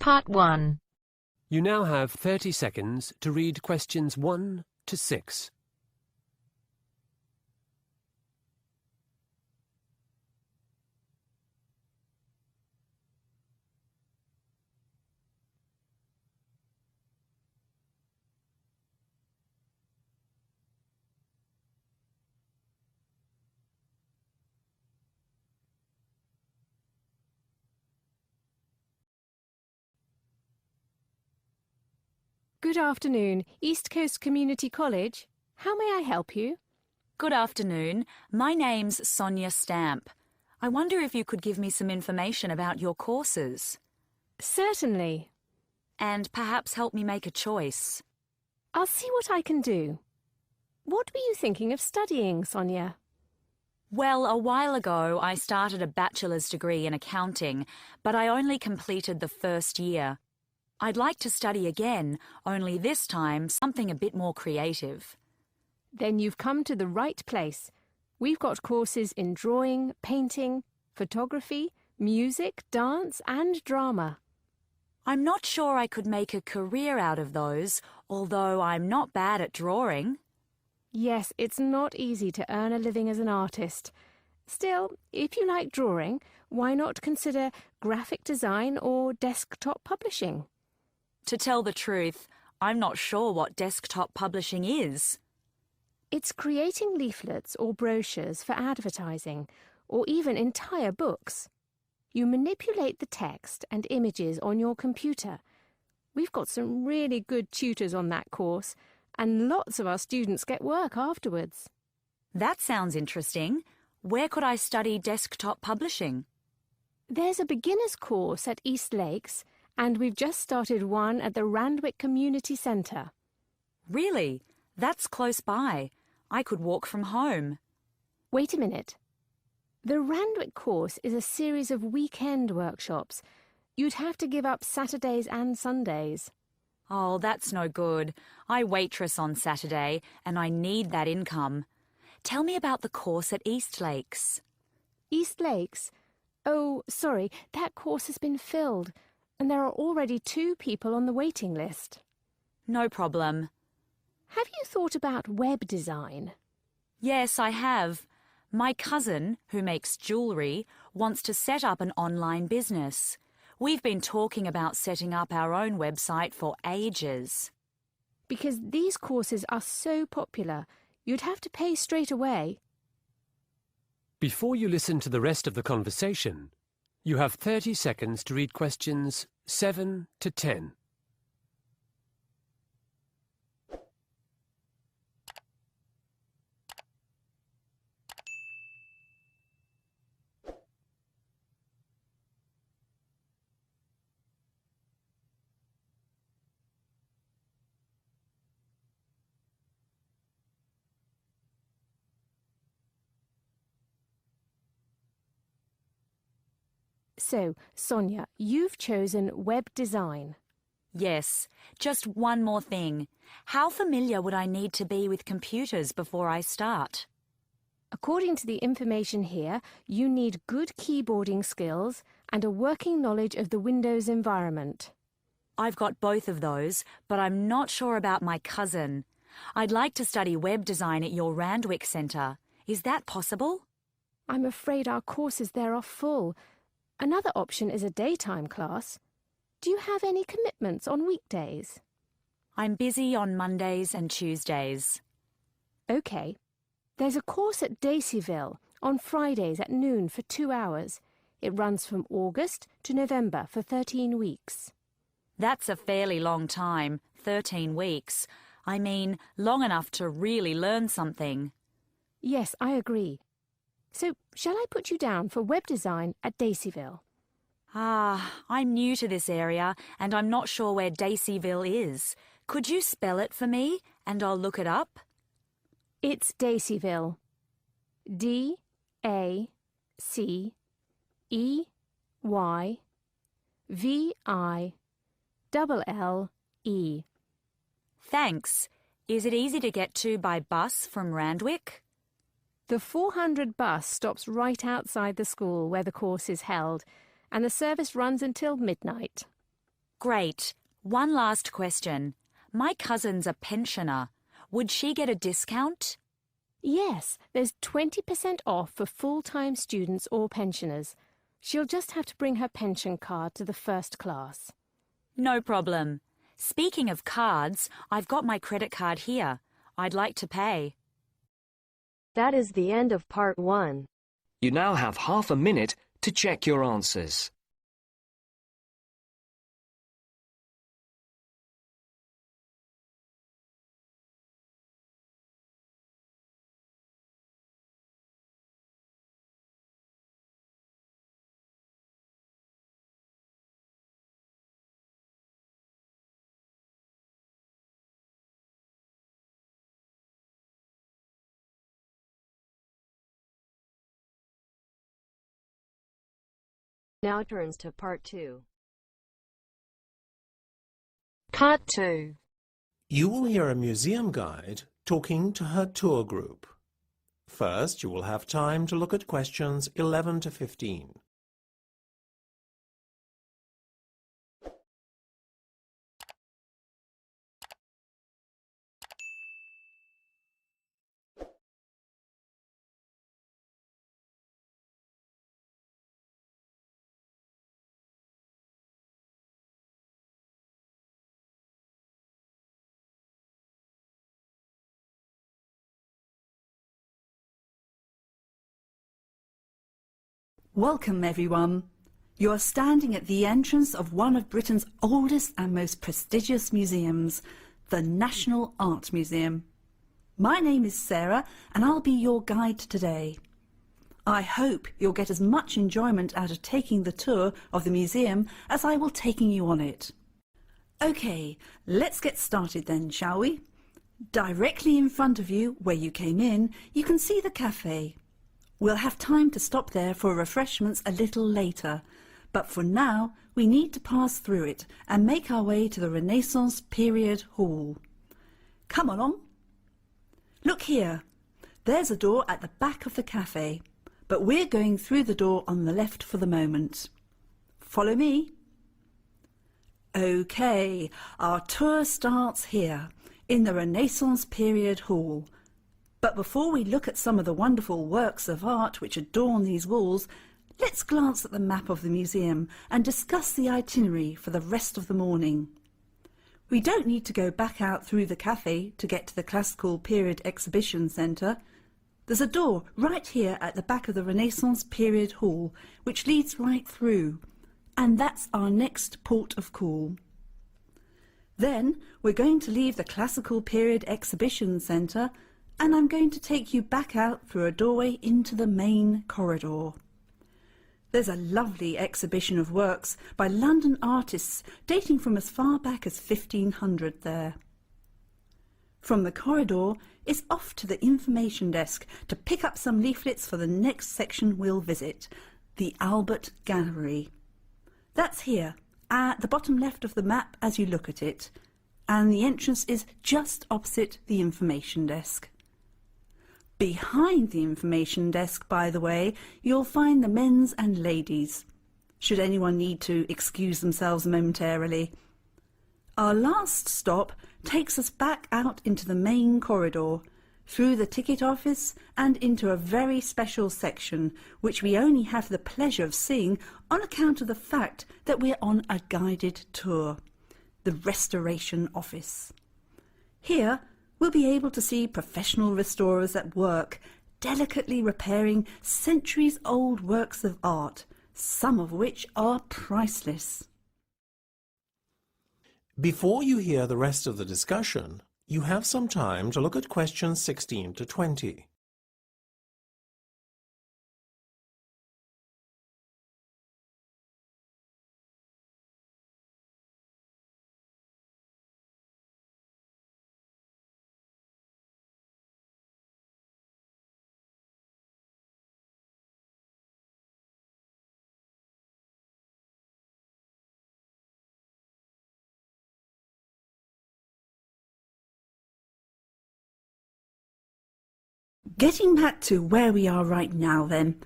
Part 1. You now have 30 seconds to read questions 1 to 6. Good afternoon, East Coast Community College. How may I help you? Good afternoon. My name's Sonia Stamp. I wonder if you could give me some information about your courses. Certainly. And perhaps help me make a choice. I'll see what I can do. What were you thinking of studying, Sonia? Well, a while ago I started a bachelor's degree in accounting, but I only completed the first year. I'd like to study again, only this time something a bit more creative. Then you've come to the right place. We've got courses in drawing, painting, photography, music, dance and drama. I'm not sure I could make a career out of those, although I'm not bad at drawing. Yes, it's not easy to earn a living as an artist. Still, if you like drawing, why not consider graphic design or desktop publishing? To tell the truth, I'm not sure what desktop publishing is. It's creating leaflets or brochures for advertising, or even entire books. You manipulate the text and images on your computer. We've got some really good tutors on that course, and lots of our students get work afterwards. That sounds interesting. Where could I study desktop publishing? There's a beginner's course at East Lakes, and we've just started one at the Randwick Community Centre. Really? That's close by. I could walk from home. Wait a minute. The Randwick course is a series of weekend workshops. You'd have to give up Saturdays and Sundays. Oh, that's no good. I waitress on Saturday, and I need that income. Tell me about the course at East Lakes. East Lakes? Oh, sorry, that course has been filled, and there are already 2 people on the waiting list. No problem. Have you thought about web design? Yes, I have. My cousin, who makes jewellery, wants to set up an online business. We've been talking about setting up our own website for ages. Because these courses are so popular, you'd have to pay straight away. Before you listen to the rest of the conversation, you have 30 seconds to read questions 7 to 10. So, Sonia, you've chosen web design. Yes, just one more thing. How familiar would I need to be with computers before I start? According to the information here, you need good keyboarding skills and a working knowledge of the Windows environment. I've got both of those, but I'm not sure about my cousin. I'd like to study web design at your Randwick Centre. Is that possible? I'm afraid our courses there are full. Another option is a daytime class. Do you have any commitments on weekdays? I'm busy on Mondays and Tuesdays. OK. There's a course at Daceyville on Fridays at noon for 2 hours. It runs from August to November for 13 weeks. That's a fairly long time, 13 weeks. I mean, long enough to really learn something. Yes, I agree. So, shall I put you down for web design at Daceyville? I'm new to this area and I'm not sure where Daceyville is. Could you spell it for me and I'll look it up? It's Daceyville. D-A-C-E-Y-V-I-L-L-E. Thanks. Is it easy to get to by bus from Randwick? The 400 bus stops right outside the school where the course is held, and the service runs until midnight. Great. One last question. My cousin's a pensioner. Would she get a discount? Yes, there's 20% off for full-time students or pensioners. She'll just have to bring her pension card to the first class. No problem. Speaking of cards, I've got my credit card here. I'd like to pay. That is the end of part 1. You now have half a minute to check your answers. Now turns to part 2. Part 2. You will hear a museum guide talking to her tour group. First, you will have time to look at questions 11 to 15. Welcome, everyone. You are standing at the entrance of one of Britain's oldest and most prestigious museums, the National Art Museum. My name is Sarah, and I'll be your guide today. I hope you'll get as much enjoyment out of taking the tour of the museum as I will taking you on it. OK, let's get started then, shall we? Directly in front of you, where you came in, you can see the cafe. We'll have time to stop there for refreshments a little later, but for now we need to pass through it and make our way to the Renaissance Period Hall. Come along. Look here. There's a door at the back of the cafe, but we're going through the door on the left for the moment. Follow me. OK, our tour starts here, in the Renaissance Period Hall. But before we look at some of the wonderful works of art which adorn these walls, let's glance at the map of the museum and discuss the itinerary for the rest of the morning. We don't need to go back out through the cafe to get to the Classical Period Exhibition Centre. There's a door right here at the back of the Renaissance Period Hall which leads right through, and that's our next port of call. Then we're going to leave the Classical Period Exhibition Centre, and I'm going to take you back out through a doorway into the main corridor. There's a lovely exhibition of works by London artists dating from as far back as 1500 there. From the corridor, it's off to the information desk to pick up some leaflets for the next section we'll visit, the Albert Gallery. That's here, at the bottom left of the map as you look at it, and the entrance is just opposite the information desk. Behind the information desk, by the way, you'll find the men's and ladies, should anyone need to excuse themselves momentarily. Our last stop takes us back out into the main corridor, through the ticket office and into a very special section, which we only have the pleasure of seeing on account of the fact that we're on a guided tour, the Restoration Office. Here, we'll be able to see professional restorers at work, delicately repairing centuries-old works of art, some of which are priceless. Before you hear the rest of the discussion, you have some time to look at questions 16 to 20. Getting back to where we are right now then,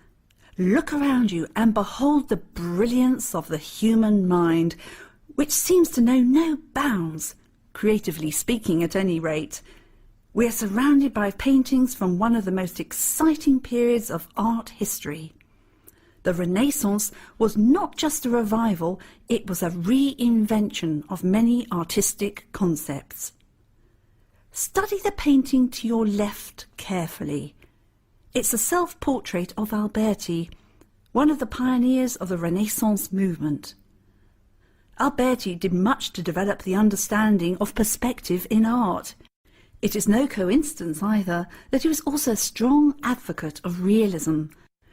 look around you and behold the brilliance of the human mind. which seems to know no bounds, creatively speaking at any rate. We are surrounded by paintings from one of the most exciting periods of art history. The Renaissance was not just a revival, it was a reinvention of many artistic concepts. Study the painting to your left carefully. It's a self-portrait of Alberti, one of the pioneers of the Renaissance movement. Alberti did much to develop the understanding of perspective in art. It is no coincidence either that he was also a strong advocate of realism,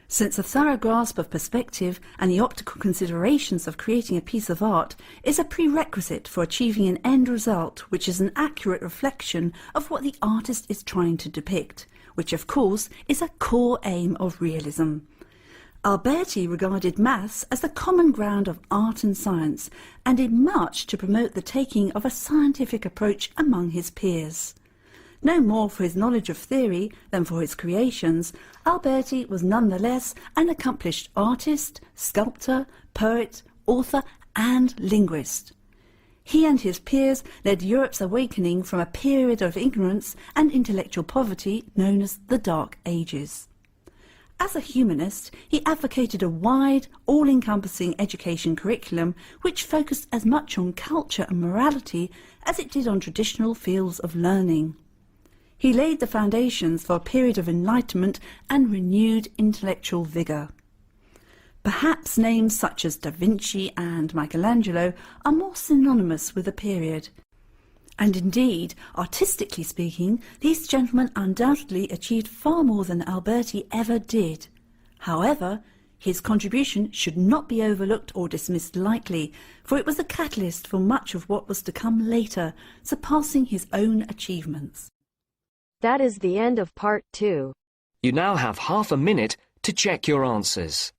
since a thorough grasp of perspective and the optical considerations of creating a piece of art is a prerequisite for achieving an end result which is an accurate reflection of what the artist is trying to depict, which of course is a core aim of realism. Alberti regarded maths as the common ground of art and science and did much to promote the taking of a scientific approach among his peers. No more for his knowledge of theory than for his creations, Alberti was nonetheless an accomplished artist, sculptor, poet, author and linguist. He and his peers led Europe's awakening from a period of ignorance and intellectual poverty known as the Dark Ages. As a humanist, he advocated a wide, all-encompassing education curriculum which focused as much on culture and morality as it did on traditional fields of learning. He laid the foundations for a period of enlightenment and renewed intellectual vigour. Perhaps names such as Da Vinci and Michelangelo are more synonymous with the period. And indeed, artistically speaking, these gentlemen undoubtedly achieved far more than Alberti ever did. However, his contribution should not be overlooked or dismissed lightly, for it was the catalyst for much of what was to come later, surpassing his own achievements. That is the end of part 2. You now have half a minute to check your answers.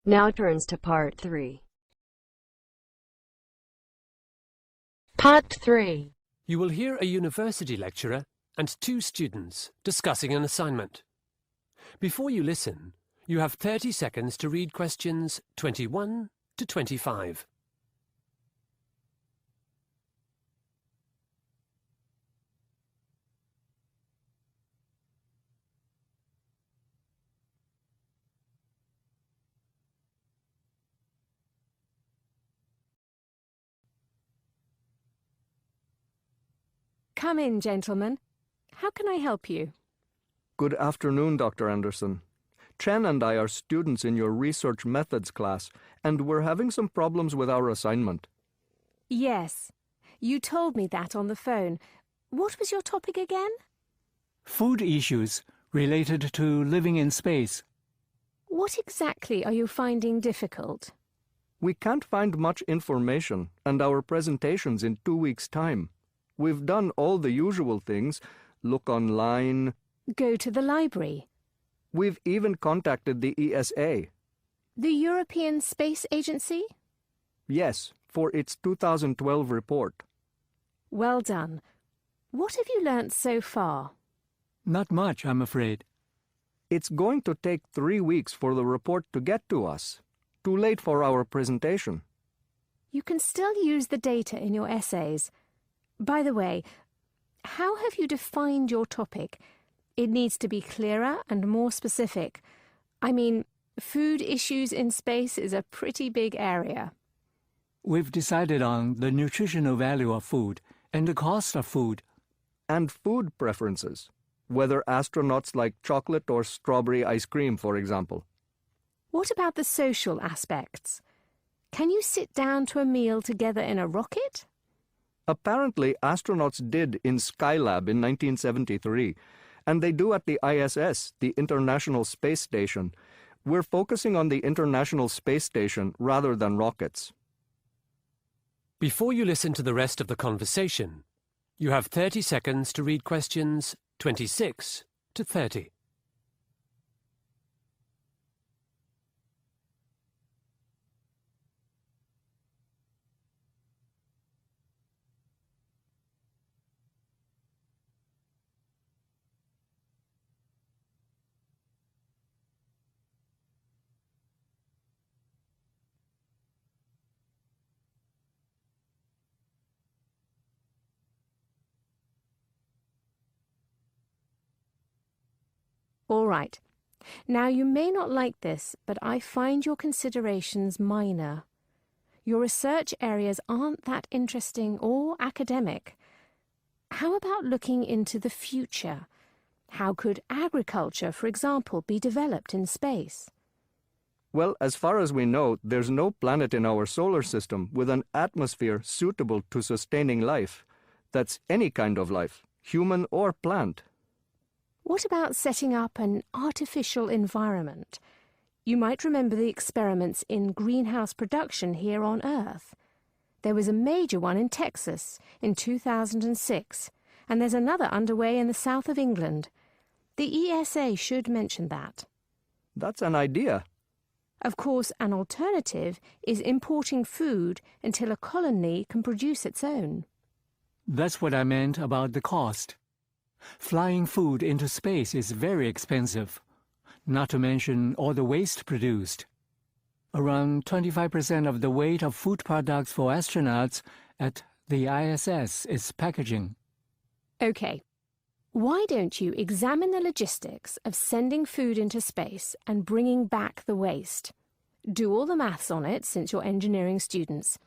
Now turns to part 3. Part 3. You will hear a university lecturer and 2 students discussing an assignment. Before you listen, you have 30 seconds to read questions 21 to 25. Come in, gentlemen. How can I help you? Good afternoon, Dr. Anderson. Chen and I are students in your research methods class, and we're having some problems with our assignment. Yes. You told me that on the phone. What was your topic again? Food issues related to living in space. What exactly are you finding difficult? We can't find much information, and our presentation's in 2 weeks' time. We've done all the usual things, look online. Go to the library. We've even contacted the ESA. The European Space Agency? Yes, for its 2012 report. Well done. What have you learnt so far? Not much, I'm afraid. It's going to take 3 weeks for the report to get to us. Too late for our presentation. You can still use the data in your essays. By the way, how have you defined your topic? It needs to be clearer and more specific. I mean, food issues in space is a pretty big area. We've decided on the nutritional value of food and the cost of food. And food preferences, whether astronauts like chocolate or strawberry ice cream, for example. What about the social aspects? Can you sit down to a meal together in a rocket? Apparently, astronauts did in Skylab in 1973, and they do at the ISS, the International Space Station. We're focusing on the International Space Station rather than rockets. Before you listen to the rest of the conversation, you have 30 seconds to read questions 26 to 30. All right. Now, you may not like this, but I find your considerations minor. Your research areas aren't that interesting or academic. How about looking into the future? How could agriculture, for example, be developed in space? Well, as far as we know, there's no planet in our solar system with an atmosphere suitable to sustaining life. That's any kind of life, human or plant. What about setting up an artificial environment? You might remember the experiments in greenhouse production here on Earth. There was a major one in Texas in 2006, and there's another underway in the south of England. The ESA should mention that. That's an idea. Of course, an alternative is importing food until a colony can produce its own. That's what I meant about the cost. Flying food into space is very expensive, not to mention all the waste produced. Around 25% of the weight of food products for astronauts at the ISS is packaging. Okay. Why don't you examine the logistics of sending food into space and bringing back the waste? Do all the maths on it since you're engineering students.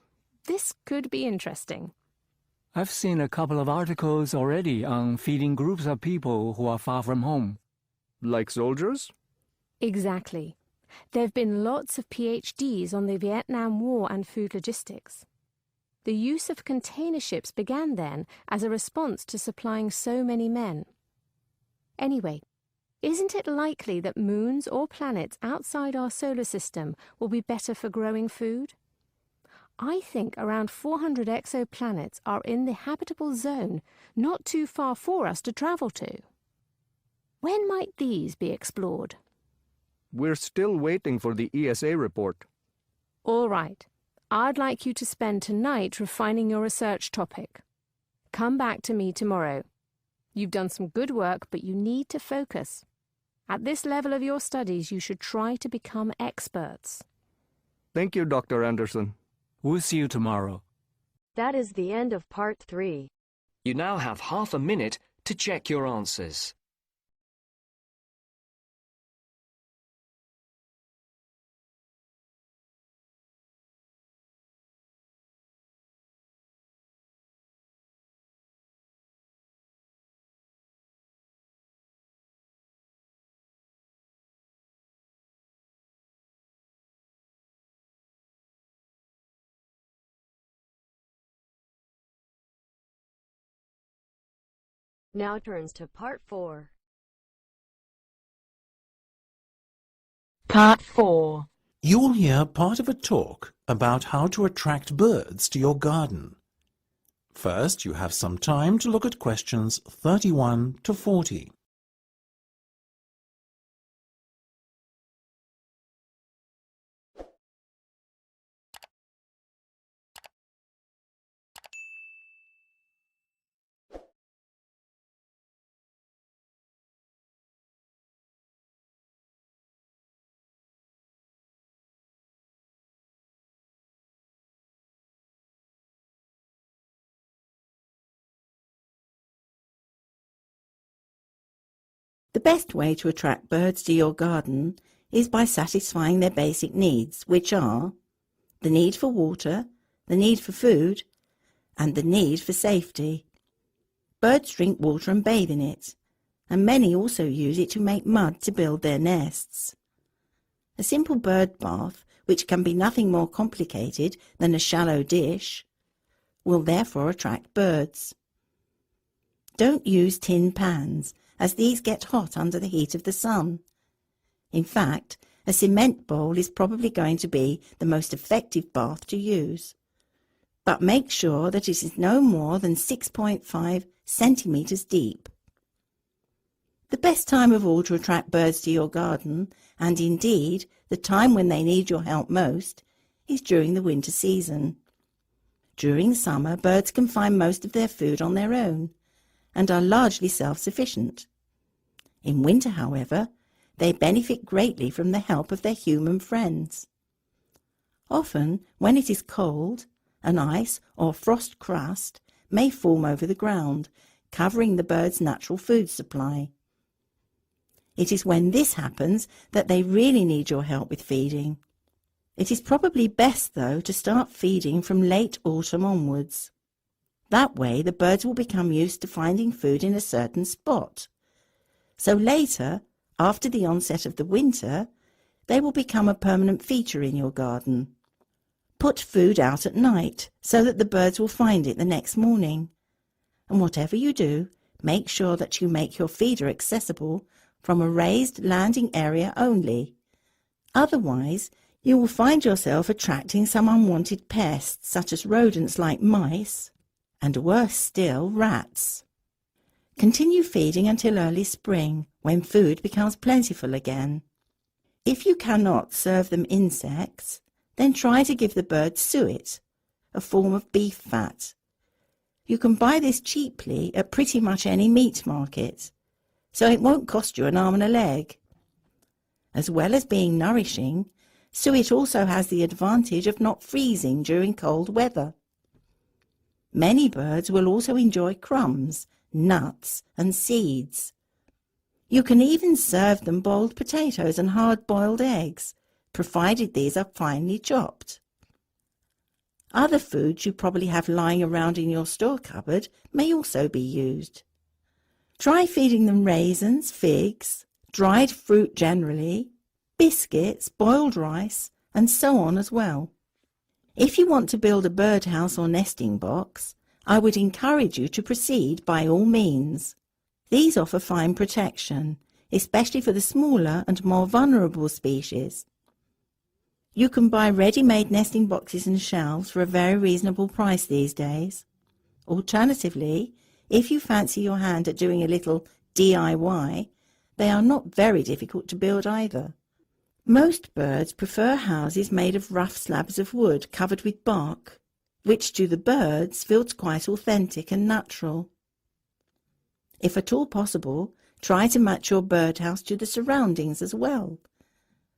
This could be interesting. I've seen a couple of articles already on feeding groups of people who are far from home. Like soldiers? Exactly. There have been lots of PhDs on the Vietnam War and food logistics. The use of container ships began then as a response to supplying so many men. Anyway, isn't it likely that moons or planets outside our solar system will be better for growing food? I think around 400 exoplanets are in the habitable zone, not too far for us to travel to. When might these be explored? We're still waiting for the ESA report. All right. I'd like you to spend tonight refining your research topic. Come back to me tomorrow. You've done some good work, but you need to focus. At this level of your studies, you should try to become experts. Thank you, Dr. Anderson. We'll see you tomorrow. That is the end of part 3. You now have half a minute to check your answers. Now turns to part 4. Part 4. You will hear part of a talk about how to attract birds to your garden. First, you have some time to look at questions 31 to 40. The best way to attract birds to your garden is by satisfying their basic needs, which are the need for water, the need for food, and the need for safety. Birds drink water and bathe in it, and many also use it to make mud to build their nests. A simple bird bath, which can be nothing more complicated than a shallow dish, will therefore attract birds. Don't use tin pans, as these get hot under the heat of the sun. In fact, a cement bowl is probably going to be the most effective bath to use. but make sure that it is no more than 6.5 centimetres deep. The best time of all to attract birds to your garden, and indeed the time when they need your help most, is during the winter season. During summer, birds can find most of their food on their own and are largely self-sufficient. In winter, however, they benefit greatly from the help of their human friends. Often, when it is cold, an ice or frost crust may form over the ground, covering the birds' natural food supply. It is when this happens that they really need your help with feeding. It is probably best, though, to start feeding from late autumn onwards. That way the birds will become used to finding food in a certain spot. So later, after the onset of the winter, they will become a permanent feature in your garden. Put food out at night so that the birds will find it the next morning. And whatever you do, make sure that you make your feeder accessible from a raised landing area only. Otherwise, you will find yourself attracting some unwanted pests such as rodents like mice and, worse still, rats. Continue feeding until early spring, when food becomes plentiful again. If you cannot serve them insects, then try to give the birds suet, a form of beef fat. You can buy this cheaply at pretty much any meat market, so it won't cost you an arm and a leg. As well as being nourishing, suet also has the advantage of not freezing during cold weather. Many birds will also enjoy crumbs, nuts and seeds. You can even serve them boiled potatoes and hard-boiled eggs, provided these are finely chopped. Other foods you probably have lying around in your store cupboard may also be used. Try feeding them raisins, figs, dried fruit generally, biscuits, boiled rice, and so on as well. If you want to build a birdhouse or nesting box, I would encourage you to proceed by all means. These offer fine protection, especially for the smaller and more vulnerable species. You can buy ready-made nesting boxes and shelves for a very reasonable price these days. Alternatively, if you fancy your hand at doing a little DIY, they are not very difficult to build either. Most birds prefer houses made of rough slabs of wood covered with bark, which to the birds feels quite authentic and natural. If at all possible, try to match your birdhouse to the surroundings as well.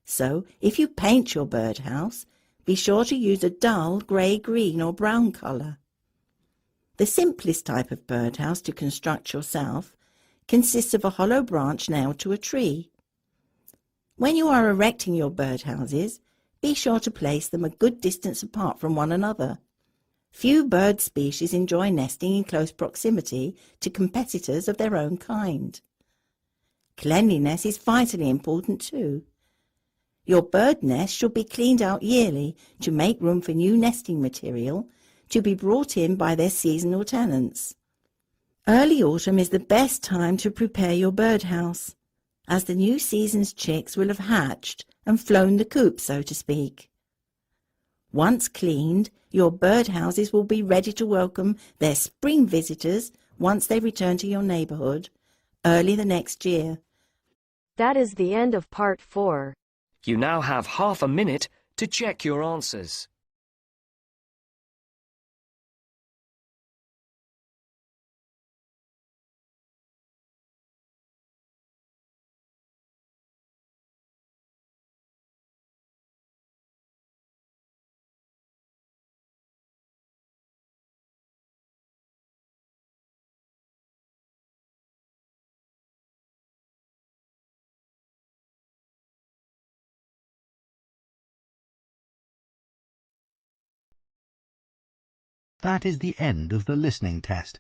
So, if you paint your birdhouse, be sure to use a dull grey-green or brown colour. The simplest type of birdhouse to construct yourself consists of a hollow branch nailed to a tree. When you are erecting your birdhouses, be sure to place them a good distance apart from one another. Few bird species enjoy nesting in close proximity to competitors of their own kind. Cleanliness is vitally important too. Your bird nest should be cleaned out yearly to make room for new nesting material to be brought in by their seasonal tenants. Early autumn is the best time to prepare your birdhouse, as the new season's chicks will have hatched and flown the coop, so to speak. Once cleaned, your birdhouses will be ready to welcome their spring visitors once they return to your neighbourhood early the next year. That is the end of part 4. You now have half a minute to check your answers. That is the end of the listening test.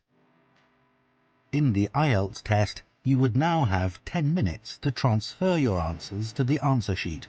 In the IELTS test, you would now have 10 minutes to transfer your answers to the answer sheet.